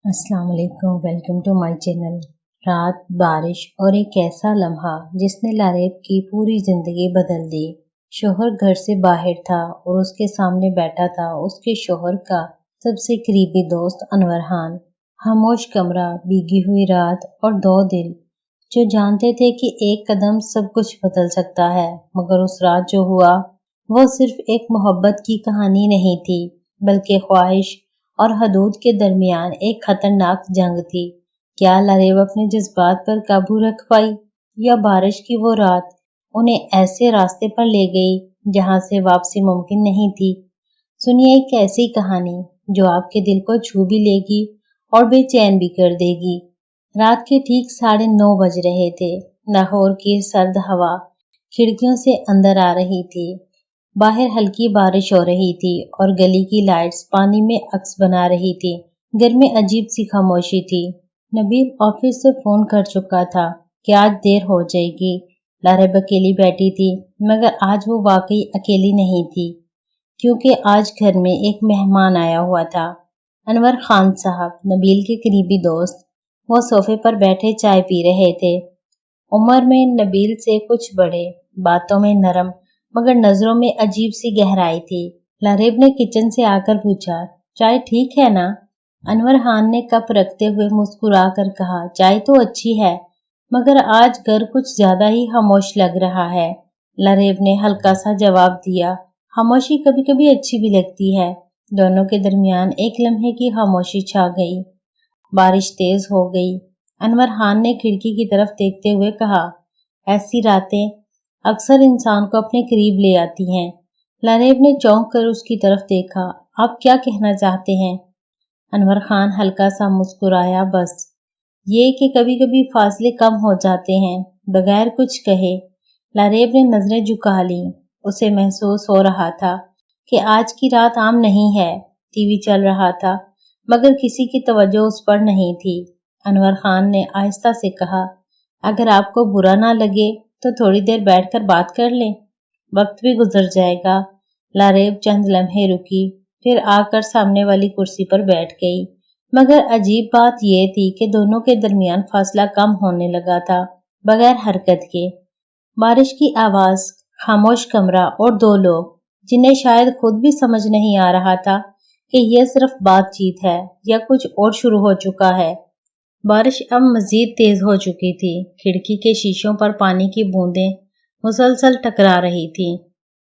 अस्सलाम वालेकुम, welcome to my channel. रात, बारिश और एक ऐसा लम्हा जिसने लारेब की पूरी जिंदगी बदल दी। शोहर घर से बाहर था और उसके सामने बैठा था उसके शोहर का सबसे करीबी दोस्त अनवर खान। खामोश कमरा, भीगी हुई रात और दो दिल जो जानते थे कि एक कदम सब कुछ बदल सकता है। मगर उस रात जो हुआ वो सिर्फ एक मोहब्बत की कहानी नहीं थी, बल्कि ख्वाहिश और हदूद के दरमियान एक खतरनाक जंग थी। क्या लारेब अपने जज्बात पर काबू रख पाई, या बारिश की वो रात उन्हें ऐसे रास्ते पर ले गई जहां से वापसी मुमकिन नहीं थी। सुनिए एक ऐसी कहानी जो आपके दिल को छू भी लेगी और बेचैन भी कर देगी। रात के ठीक 9:30 बज रहे थे। लाहौर की सर्द हवा खिड़कियों से अंदर आ रही थी। बाहर हल्की बारिश हो रही थी और गली की लाइट्स पानी में अक्स बना रही थी। घर में अजीब सी खामोशी थी। नबील ऑफिस से फोन कर चुका था कि आज देर हो जाएगी। लारेब अकेली बैठी थी, मगर आज वो वाकई अकेली नहीं थी, क्योंकि आज घर में एक मेहमान आया हुआ था। अनवर खान साहब, नबील के करीबी दोस्त। वो सोफे पर बैठे चाय पी रहे थे। उम्र में नबील से कुछ बड़े, बातों में नरम, मगर नजरों में अजीब सी गहराई थी। लारेब ने किचन से आकर पूछा, चाय ठीक है ना? अनवर खान ने कप रखते हुए मुस्कुरा कर कहा, चाय तो अच्छी है, मगर आज घर कुछ ज्यादा ही खामोश लग रहा है। लारेब ने हल्का सा जवाब दिया, खामोशी कभी कभी अच्छी भी लगती है। दोनों के दरमियान एक लम्हे की खामोशी छा गई। बारिश तेज हो गई। अनवर खान ने खिड़की की तरफ देखते हुए कहा, ऐसी रातें अक्सर इंसान को अपने करीब ले आती हैं। लारेब ने चौंक कर उसकी तरफ देखा, आप क्या कहना चाहते हैं? अनवर खान हल्का सा मुस्कुराया, बस ये कि कभी कभी फासले कम हो जाते हैं बगैर कुछ कहे। लारेब ने नजरें झुका ली। उसे महसूस हो रहा था कि आज की रात आम नहीं है। टीवी चल रहा था, मगर किसी की तवज्जो उस पर नहीं थी। अनवर खान ने आहिस्ता से कहा, अगर आपको बुरा ना लगे तो थोड़ी देर बैठकर बात कर लें, वक्त भी गुजर जाएगा। लारेब चंद लम्हे रुकी, फिर आकर सामने वाली कुर्सी पर बैठ गई। मगर अजीब बात यह थी कि दोनों के दरमियान फासला कम होने लगा था, बगैर हरकत के। बारिश की आवाज, खामोश कमरा और दो लोग जिन्हें शायद खुद भी समझ नहीं आ रहा था कि यह सिर्फ बातचीत है या कुछ और शुरू हो चुका है। बारिश अब मजीद तेज हो चुकी थी। खिड़की के शीशों पर पानी की बूंदें मुसलसल टकरा रही थीं,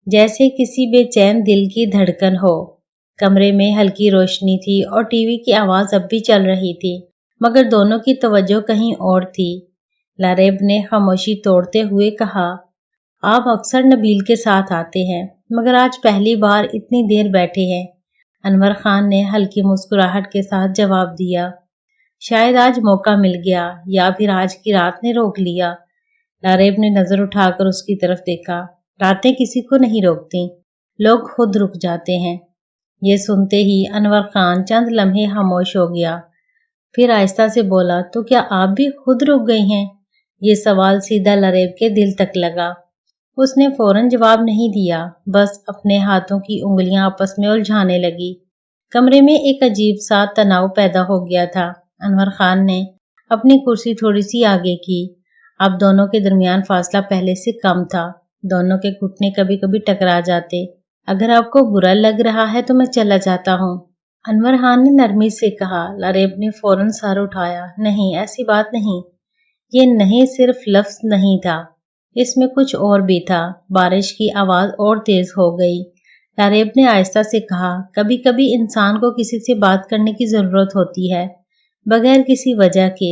जैसे किसी बेचैन दिल की धड़कन हो। कमरे में हल्की रोशनी थी और टीवी की आवाज अब भी चल रही थी, मगर दोनों की तवज्जो कहीं और थी। लारेब ने खामोशी तोड़ते हुए कहा, आप अक्सर नबील के साथ आते हैं, मगर आज पहली बार इतनी देर बैठे हैं। अनवर खान ने हल्की मुस्कुराहट के साथ जवाब दिया, शायद आज मौका मिल गया, या फिर आज की रात ने रोक लिया। लारेब ने नजर उठाकर उसकी तरफ देखा। रातें किसी को नहीं रोकती, लोग खुद रुक जाते हैं। ये सुनते ही अनवर खान चंद लम्हे खामोश हो गया, फिर आहिस्ता से बोला, तो क्या आप भी खुद रुक गई हैं? ये सवाल सीधा लारेब के दिल तक लगा। उसने फौरन जवाब नहीं दिया, बस अपने हाथों की उंगलियां आपस में उलझाने लगी। कमरे में एक अजीब सा तनाव पैदा हो गया था। अनवर खान ने अपनी कुर्सी थोड़ी सी आगे की। अब दोनों के दरमियान फासला पहले से कम था। दोनों के घुटने कभी कभी टकरा जाते। अगर आपको बुरा लग रहा है तो मैं चला जाता हूँ, अनवर खान ने नरमी से कहा। लारेब ने फौरन सर उठाया, नहीं, ऐसी बात नहीं। ये नहीं सिर्फ लफ्ज नहीं था, इसमें कुछ और भी था। बारिश की आवाज और तेज हो गई। लारेब ने आहिस्ता से कहा, कभी कभी इंसान को किसी से बात करने की जरूरत होती है, बगैर किसी वजह के।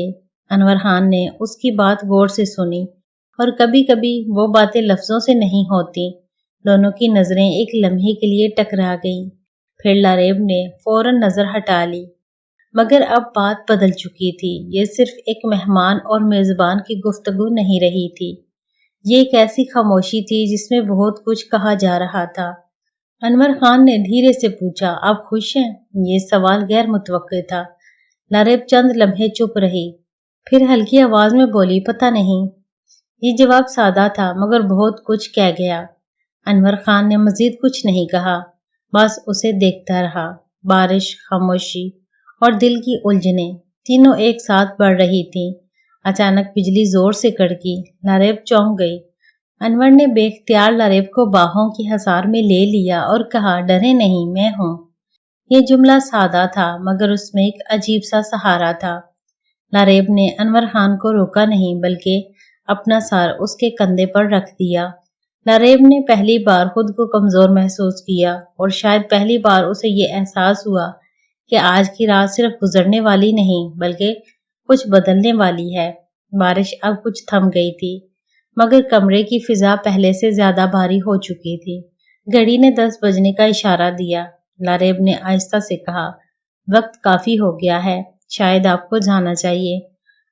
अनवर खान ने उसकी बात गौर से सुनी, और कभी कभी वो बातें लफ्जों से नहीं होती। दोनों की नजरें एक लम्हे के लिए टकरा गईं। फिर लारेब ने फौरन नजर हटा ली, मगर अब बात बदल चुकी थी। ये सिर्फ एक मेहमान और मेजबान की गुफ्तगू नहीं रही थी, ये एक ऐसी खामोशी थी जिसमें बहुत कुछ कहा जा रहा था। अनवर खान ने धीरे से पूछा, आप खुश हैं? ये सवाल गैर मुतवक्के था। लारेब चंद लम्हे चुप रही, फिर हल्की आवाज में बोली, पता नहीं। ये जवाब सादा था, मगर बहुत कुछ कह गया। अनवर खान ने मजीद कुछ नहीं कहा, बस उसे देखता रहा। बारिश, खामोशी और दिल की उलझनें तीनों एक साथ बढ़ रही थीं। अचानक बिजली जोर से कड़की। लारेब चौंक गई। अनवर ने बेख्तियार लारेब को बाहों की हसार में ले लिया और कहा, डरे नहीं, मैं हूं। ये जुमला सादा था मगर उसमें एक अजीब सा सहारा था। लारेब ने अनवर खान को रोका नहीं बल्कि अपना सर उसके कंधे पर रख दिया। लारेब ने पहली बार खुद को कमजोर महसूस किया और शायद पहली बार उसे ये एहसास हुआ कि आज की रात सिर्फ गुजरने वाली नहीं बल्कि कुछ बदलने वाली है। बारिश अब कुछ थम गई थी मगर कमरे की फिजा पहले से ज्यादा भारी हो चुकी थी। घड़ी ने 10 बजने का इशारा दिया। लारेब ने आहिस्ता से कहा, वक्त काफी हो गया है, शायद आपको जाना चाहिए।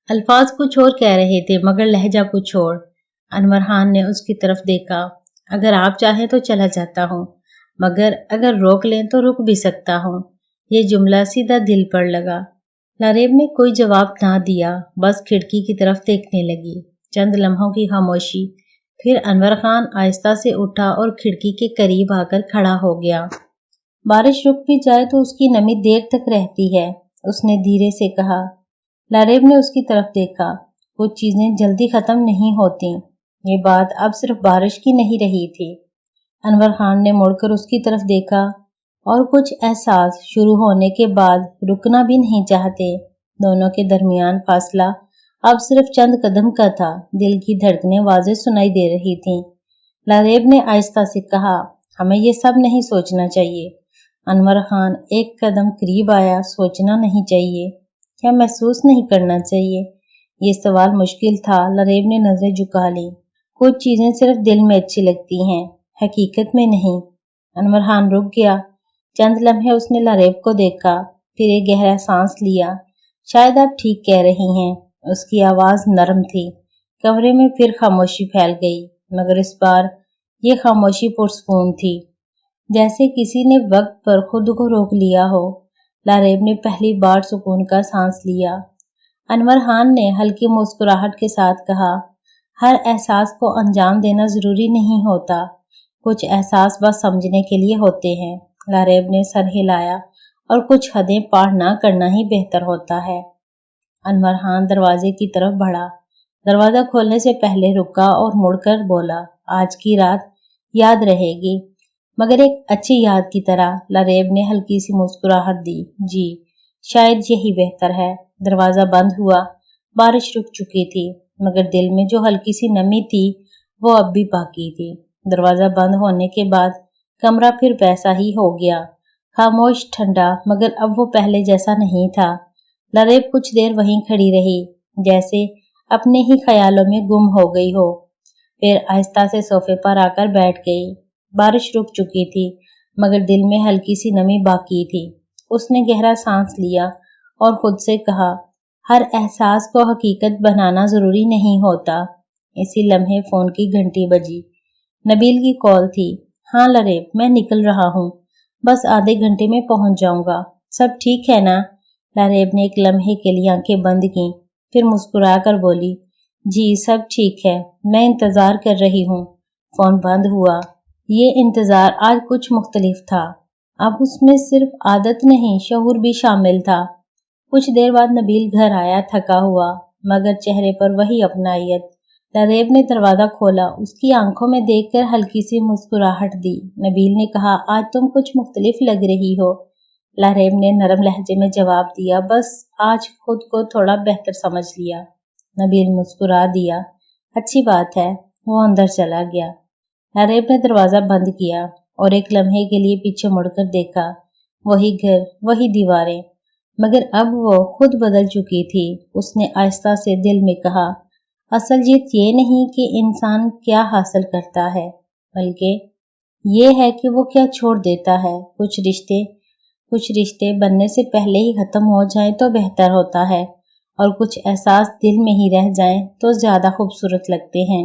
अल्फाज कुछ और कह रहे थे मगर लहजा कुछ और। अनवर खान ने उसकी तरफ देखा। अगर आप चाहें तो चला जाता हूँ, मगर अगर रोक लें तो रुक भी सकता हूँ। ये जुमला सीधा दिल पर लगा। लारेब ने कोई जवाब ना दिया, बस खिड़की की तरफ देखने लगी। चंद लम्हों की खामोशी, फिर अनवर खान आहिस्ता से उठा और खिड़की के करीब आकर खड़ा हो गया। बारिश रुक भी जाए तो उसकी नमी देर तक रहती है, उसने धीरे से कहा। लारेब ने उसकी तरफ देखा। कुछ चीजें जल्दी खत्म नहीं होती। ये बात अब सिर्फ बारिश की नहीं रही थी। अनवर खान ने मुड़कर उसकी तरफ देखा और कुछ एहसास शुरू होने के बाद रुकना भी नहीं चाहते। दोनों के दरमियान फासला अब सिर्फ चंद कदम का था। दिल की धड़कनें वाज़ेह सुनाई दे रही थीं। लारेब ने आहिस्ता से कहा, हमें ये सब नहीं सोचना चाहिए। अनवर खान एक कदम करीब आया। सोचना नहीं चाहिए? क्या महसूस नहीं करना चाहिए? ये सवाल मुश्किल था। लारेब ने नजरें झुका ली। कुछ चीजें सिर्फ दिल में अच्छी लगती हैं, हकीकत में नहीं। अनवर खान रुक गया। चंद लम्हे उसने लारेब को देखा, फिर एक गहरा सांस लिया। शायद आप ठीक कह रही हैं। उसकी आवाज नरम थी। कमरे में फिर खामोशी फैल गई, मगर इस बार ये खामोशी पुरसकून थी, जैसे किसी ने वक्त पर खुद को रोक लिया हो। लारेब ने पहली बार सुकून का सांस लिया। अनवर खान ने हल्की मुस्कुराहट के साथ कहा, हर एहसास को अंजाम देना जरूरी नहीं होता, कुछ एहसास बस समझने के लिए होते हैं। लारेब ने सर हिलाया, और कुछ हदें पार ना करना ही बेहतर होता है। अनवर खान दरवाजे की तरफ बढ़ा। दरवाजा खोलने से पहले रुका और मुड़कर बोला, आज की रात याद रहेगी, मगर एक अच्छी याद की तरह। लारेब ने हल्की सी मुस्कुराहट दी। जी, शायद यही बेहतर है। दरवाजा बंद हुआ। बारिश रुक चुकी थी, मगर दिल में जो हल्की सी नमी थी वो अब भी बाकी थी। दरवाजा बंद होने के बाद कमरा फिर वैसा ही हो गया, खामोश, ठंडा, मगर अब वो पहले जैसा नहीं था। लारेब कुछ देर वहीं खड़ी रही, जैसे अपने ही ख्यालों में गुम हो गई हो। फिर आहिस्ता से सोफे पर आकर बैठ गई। बारिश रुक चुकी थी, मगर दिल में हल्की सी नमी बाकी थी। उसने गहरा सांस लिया और खुद से कहा, हर एहसास को हकीकत बनाना जरूरी नहीं होता। इसी लम्हे फोन की घंटी बजी। नबील की कॉल थी। हाँ लारेब, मैं निकल रहा हूँ, बस आधे घंटे में पहुंच जाऊंगा। सब ठीक है ना? लारेब ने एक लम्हे के लिए आंखें बंद की, फिर मुस्कुरा कर बोली, जी सब ठीक है, मैं इंतजार कर रही हूँ। फोन बंद हुआ। ये इंतजार आज कुछ मुख्तलिफ था। अब उसमें सिर्फ आदत नहीं, शऊर भी शामिल था। कुछ देर बाद नबील घर आया, थका हुआ, मगर चेहरे पर वही अपनायत। लारेब ने दरवाजा खोला। उसकी आंखों में देखकर हल्की सी मुस्कुराहट दी। नबील ने कहा, आज तुम कुछ मुख्तलिफ लग रही हो। लारेब ने नरम लहजे में जवाब दिया, बस आज खुद को थोड़ा बेहतर समझ लिया। नबील मुस्कुरा दिया, अच्छी बात है। वो अंदर चला गया। लारेब ने दरवाजा बंद किया और एक लम्हे के लिए पीछे मुड़कर देखा। वही घर, वही दीवारें, मगर अब वो खुद बदल चुकी थी। उसने आहिस्ता से दिल में कहा, असल जीत ये नहीं कि इंसान क्या हासिल करता है, बल्कि ये है कि वो क्या छोड़ देता है। कुछ रिश्ते बनने से पहले ही खत्म हो जाएं तो बेहतर होता है, और कुछ एहसास दिल में ही रह जाएं तो ज्यादा खूबसूरत लगते हैं।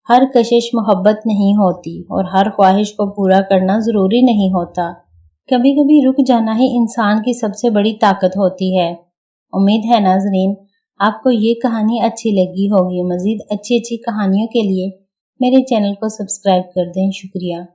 हर कशिश मोहब्बत नहीं होती और हर ख्वाहिश को पूरा करना जरूरी नहीं होता। कभी कभी रुक जाना ही इंसान की सबसे बड़ी ताकत होती है। उम्मीद है नाज़रीन, आपको ये कहानी अच्छी लगी होगी। मजीद अच्छी कहानियों के लिए मेरे चैनल को सब्सक्राइब कर दें। शुक्रिया।